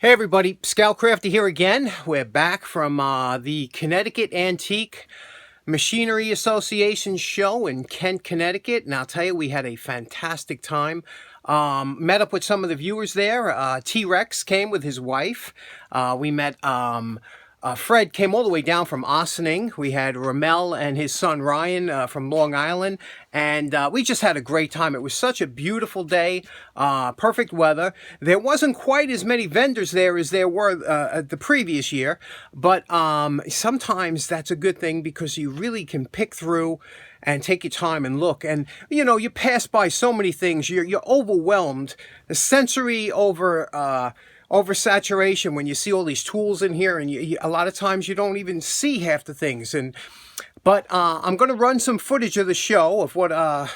Hey everybody, Scoutcrafter here again. We're back from the Connecticut Antique Machinery Association show in Kent, Connecticut, and I'll tell you, we had a fantastic time. Met up with some of the viewers there. T-Rex came with his wife. We met Fred came all the way down from Ossining. We had Ramel and his son Ryan from Long Island, and we just had a great time. It was such a beautiful day, perfect weather. There wasn't quite as many vendors there as there were the previous year, but sometimes that's a good thing because you really can pick through and take your time and look. And you pass by so many things. You're overwhelmed. The sensory oversaturation when you see all these tools in here, and a lot of times you don't even see half the things. But I'm going to run some footage of the show of what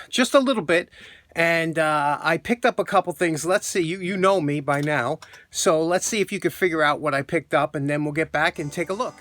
just a little bit, and I picked up a couple things. Let's see, you know me by now, so let's see if you could figure out what I picked up, and then we'll get back and take a look.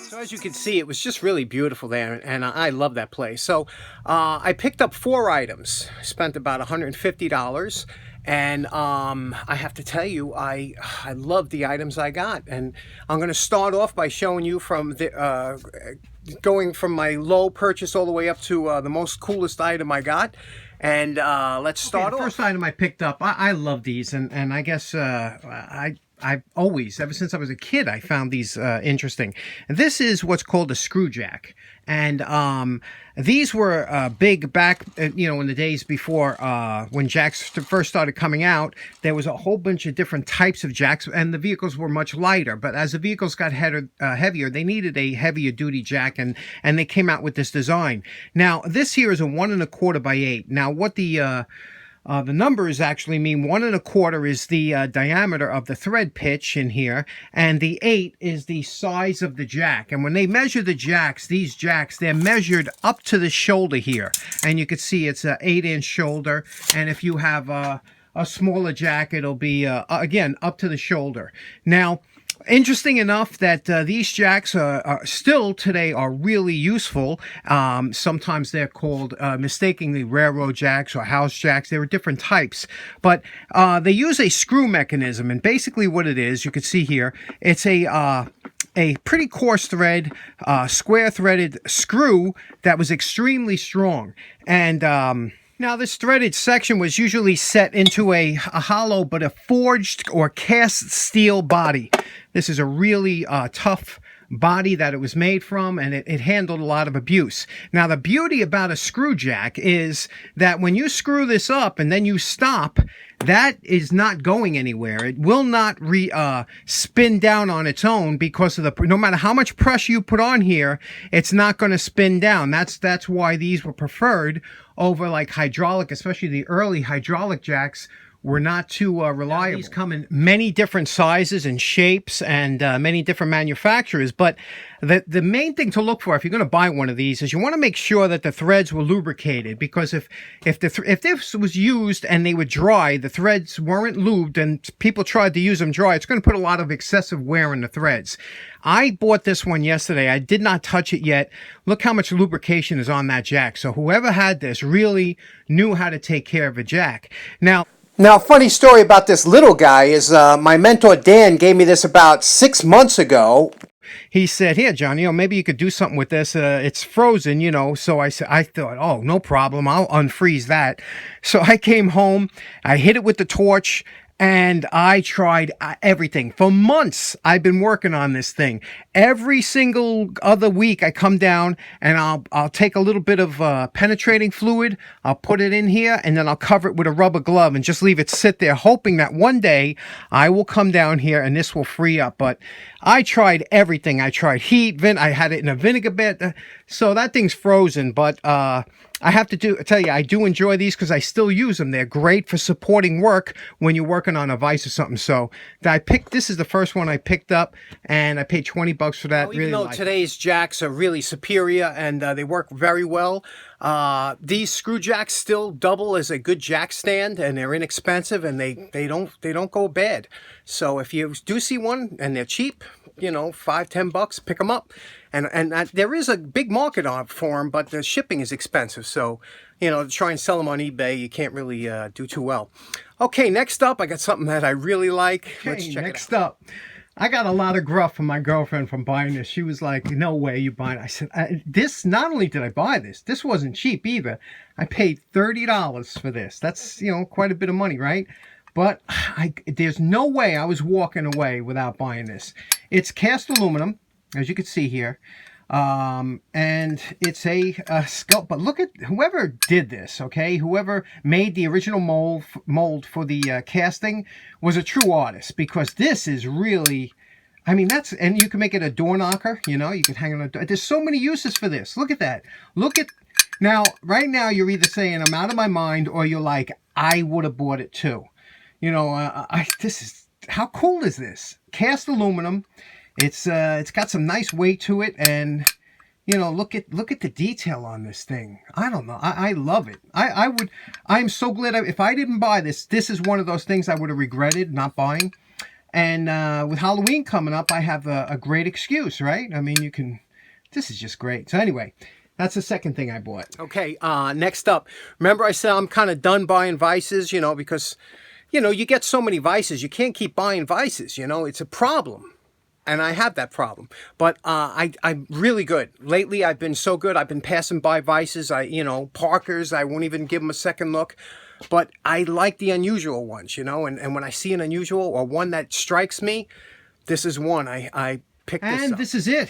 So as you can see, it was just really beautiful there, and I love that place. So I picked up 4 items, spent about $150, and I have to tell you, I love the items I got, and I'm going to start off by showing you from the going from my low purchase all the way up to the most coolest item I got. And let's start off. The first item I picked up, I love these, and I guess I've always, ever since I was a kid, I found these interesting. And this is what's called a screw jack. And these were big back, in the days before when jacks first started coming out. There was a whole bunch of different types of jacks, and the vehicles were much lighter. But as the vehicles got heavier, they needed a heavier duty jack, and they came out with this design. Now, this here is a 1 1/4 by 8. Now, what the numbers actually mean, 1 1/4 is the diameter of the thread pitch in here, and the 8 is the size of the jack. And when they measure the jacks, these jacks, they're measured up to the shoulder here. And you can see it's an 8-inch shoulder. And if you have a smaller jack, it'll be, again, up to the shoulder. Now, interesting enough that these jacks are still today are really useful. Sometimes they're called mistakenly railroad jacks or house jacks. There are different types, but they use a screw mechanism, and basically what it is, you can see here, it's a pretty coarse thread, square threaded screw that was extremely strong. And now, this threaded section was usually set into a hollow but a forged or cast steel body. This is a really tough body that it was made from, and it handled a lot of abuse. Now, the beauty about a screw jack is that when you screw this up and then you stop, that is not going anywhere. It will not spin down on its own because of no matter how much pressure you put on here, it's not going to spin down. That's why these were preferred over like hydraulic, especially the early hydraulic jacks were not too reliable. These come in many different sizes and shapes and many different manufacturers, but the main thing to look for if you're going to buy one of these is you want to make sure that the threads were lubricated, because if this was used and they were dry, the threads weren't lubed, and people tried to use them dry, it's going to put a lot of excessive wear on the threads. I bought this one yesterday. I did not touch it yet. Look how much lubrication is on that jack. So whoever had this really knew how to take care of a jack. Now, funny story about this little guy is my mentor Dan gave me this about 6 months ago. He said, "Here, John, maybe you could do something with this. It's frozen, So I thought, oh, no problem. I'll unfreeze that. So I came home. I hit it with the torch. And I tried everything. For months, I've been working on this thing. Every single other week, I come down and I'll take a little bit of penetrating fluid. I'll put it in here, and then I'll cover it with a rubber glove and just leave it sit there, hoping that one day I will come down here and this will free up. But I tried everything. I tried heat, I had it in a vinegar bed. So that thing's frozen, but I have to tell you, I do enjoy these because I still use them. They're great for supporting work when you're working on a vise or something. So this is the first one I picked up, and I paid $20 for that. Even though today's jacks are really superior and they work very well, these screw jacks still double as a good jack stand, and they're inexpensive, and they don't go bad. So if you do see one and they're cheap, $5-10, pick them up. And there is a big market for them, but the shipping is expensive. So, to try and sell them on eBay, you can't really do too well. Okay, next up, I got something that I really like. Let's check it out. Next up, I got a lot of gruff from my girlfriend from buying this. She was like, "No way you buying it." I said, "This, not only did I buy this, this wasn't cheap either. I paid $30 for this. That's, quite a bit of money, right? But there's no way I was walking away without buying this. It's cast aluminum, as you can see here, and it's a sculpt. But look at whoever did this, okay? Whoever made the original mold for the casting was a true artist, because this is really, and you can make it a door knocker, you can hang it on a door. There's so many uses for this. Look at that. Now, right now, you're either saying I'm out of my mind, or you're like, I would have bought it too. How cool is this? Cast aluminum. It's got some nice weight to it, and look at the detail on this thing. I don't know. I love it. I'm so glad if I didn't buy this. This is one of those things I would have regretted not buying. And with Halloween coming up, I have a great excuse, right? I mean, this is just great. So anyway, that's the second thing I bought. Okay, next up. Remember I said I'm kind of done buying vices, because, you get so many vices. You can't keep buying vices, It's a problem. And I have that problem. But I'm really good. Lately, I've been so good. I've been passing by vices. Parkers, I won't even give them a second look. But I like the unusual ones, And when I see an unusual or one that strikes me, this is one. I picked this up. And this is it.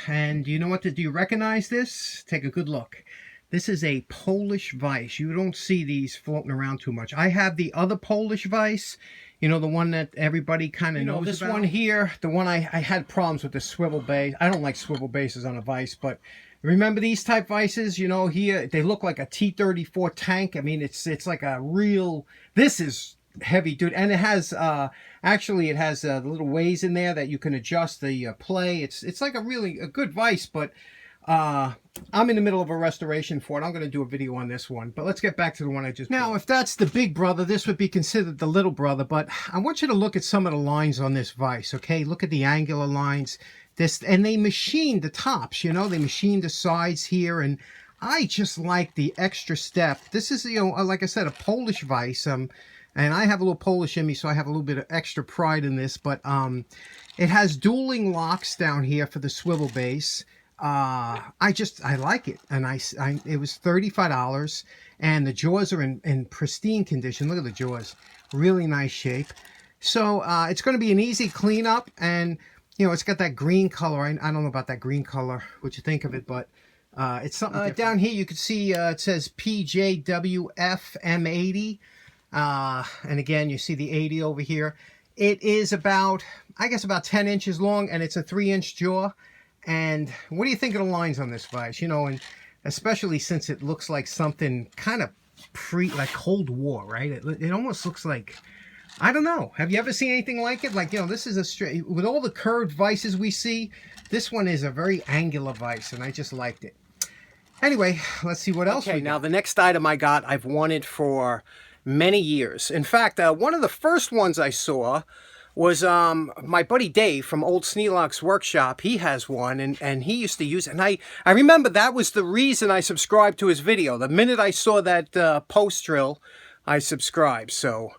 And you know what? Do you recognize this? Take a good look. This is a Polish vise. You don't see these floating around too much. I have the other Polish vise. The one that everybody kind of knows this about. One here, the one I had problems with the swivel base. I don't like swivel bases on a vise, but remember these type vices? Here they look like a T-34 tank. I mean, it's like a real. This is heavy, dude, and it has actually it has little ways in there that you can adjust the play. It's like a good vise, but. I'm in the middle of a restoration for it. I'm going to do a video on this one, but let's get back to the one I just Now, if that's the big brother, this would be considered the little brother, but I want you to look at some of the lines on this vise, okay? Look at the angular lines. And they machined the tops, they machined the sides here, and I just like the extra step. This is, like I said, a Polish vise, and I have a little Polish in me, so I have a little bit of extra pride in this, but it has dueling locks down here for the swivel base. I like it, and it was $35, and the jaws are in pristine condition. Look at the jaws, really nice shape. So it's going to be an easy cleanup, and it's got that green color. I don't know about that green color, what you think of it, but it's something down here. You can see it says PJWF M80, and again you see the 80 over here. It is about 10 inches long, and it's a 3-inch jaw. And what do you think of the lines on this vise? And especially since it looks like something kind of like Cold War, right? It almost looks like, I don't know. Have you ever seen anything like it? Like, this is a straight, with all the curved vices we see, this one is a very angular vise, and I just liked it. Anyway, let's see what else we got. Now the next item I got, I've wanted for many years. In fact, one of the first ones I saw was my buddy Dave from Old Sneelock's workshop. He has one, and he used to use it. And I remember that was the reason I subscribed to his video. The minute I saw that post drill, I subscribed. So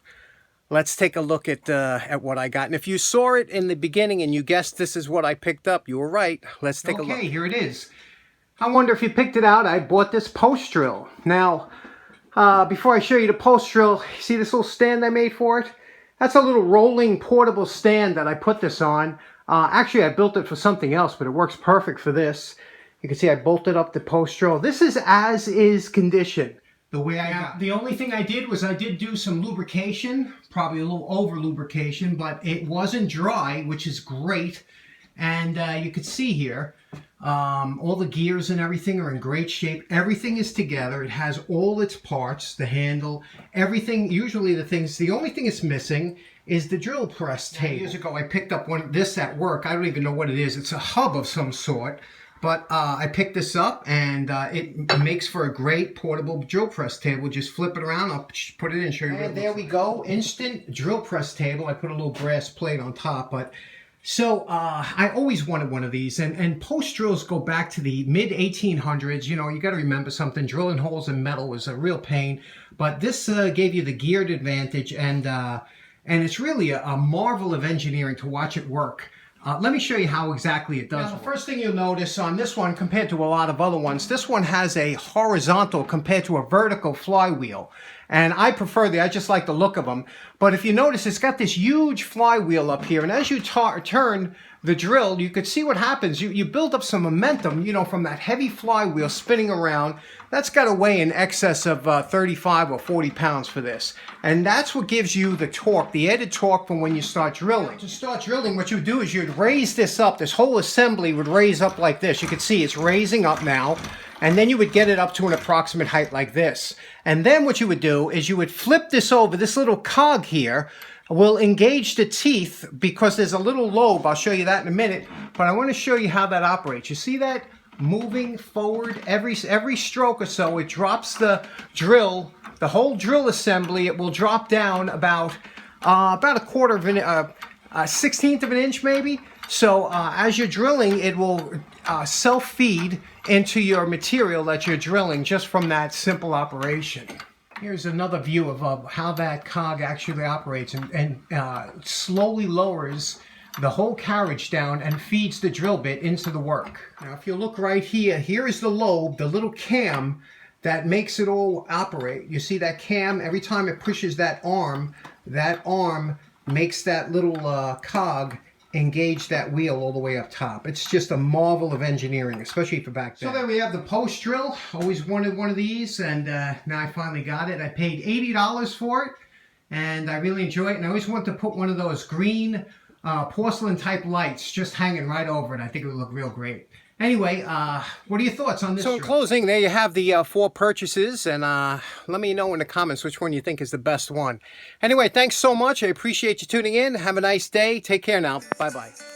let's take a look at what I got. And if you saw it in the beginning and you guessed this is what I picked up, you were right. Let's take a look. Okay, here it is. I wonder if you picked it out. I bought this post drill. Now, before I show you the post drill, see this little stand I made for it? That's a little rolling portable stand that I put this on. Actually, I built it for something else, but it works perfect for this. You can see I bolted up the post drill. This is as-is condition. The way I got. The only thing I did was I did do some lubrication, probably a little over lubrication, but it wasn't dry, which is great. And you can see here, all the gears and everything are in great shape. Everything is together. It has all its parts, the handle, everything. Usually the only thing it's missing is the drill press table. Years ago, I picked up this at work. I don't even know what it is. It's a hub of some sort. But I picked this up, and it makes for a great portable drill press table. Just flip it around. I'll put it in and show you. And there we go. Instant drill press table. I put a little brass plate on top, but... So I always wanted one of these, and post drills go back to the mid 1800s. You got to remember something. Drilling holes in metal was a real pain, but this gave you the geared advantage, and it's really a marvel of engineering to watch it work. Let me show you how exactly it does. Now, the first thing you'll notice on this one, compared to a lot of other ones, this one has a horizontal compared to a vertical flywheel. And I prefer I just like the look of them. But if you notice, it's got this huge flywheel up here. And as you turn the drill, you could see what happens. You build up some momentum, from that heavy flywheel spinning around. That's got to weigh in excess of 35 or 40 pounds for this. And that's what gives you the torque, the added torque from when you start drilling. To start drilling, what you do is you'd raise this up. This whole assembly would raise up like this. You can see it's raising up now. And then you would get it up to an approximate height like this. And then what you would do is you would flip this over. This little cog here will engage the teeth because there's a little lobe. I'll show you that in a minute. But I want to show you how that operates. You see that moving forward every stroke or so? It drops the drill, the whole drill assembly. It will drop down about a quarter of an 1/16 of an inch maybe. So as you're drilling, it will self-feed into your material that you're drilling just from that simple operation. Here's another view of how that cog actually operates, and slowly lowers the whole carriage down and feeds the drill bit into the work. Now if you look right here, here is the lobe, the little cam that makes it all operate. You see that cam, every time it pushes that arm makes that little cog engage that wheel all the way up top. It's just a marvel of engineering, especially for back then. So there we have the post drill. Always wanted one of these, and now I finally got it. I paid $80 for it, and I really enjoy it. And I always wanted to put one of those green porcelain type lights just hanging right over it. I think it would look real great. Anyway, what are your thoughts on this? So in closing, there you have the 4 purchases, and let me know in the comments which one you think is the best one. Anyway, thanks so much. I appreciate you tuning in. Have a nice day. Take care now. Bye-bye.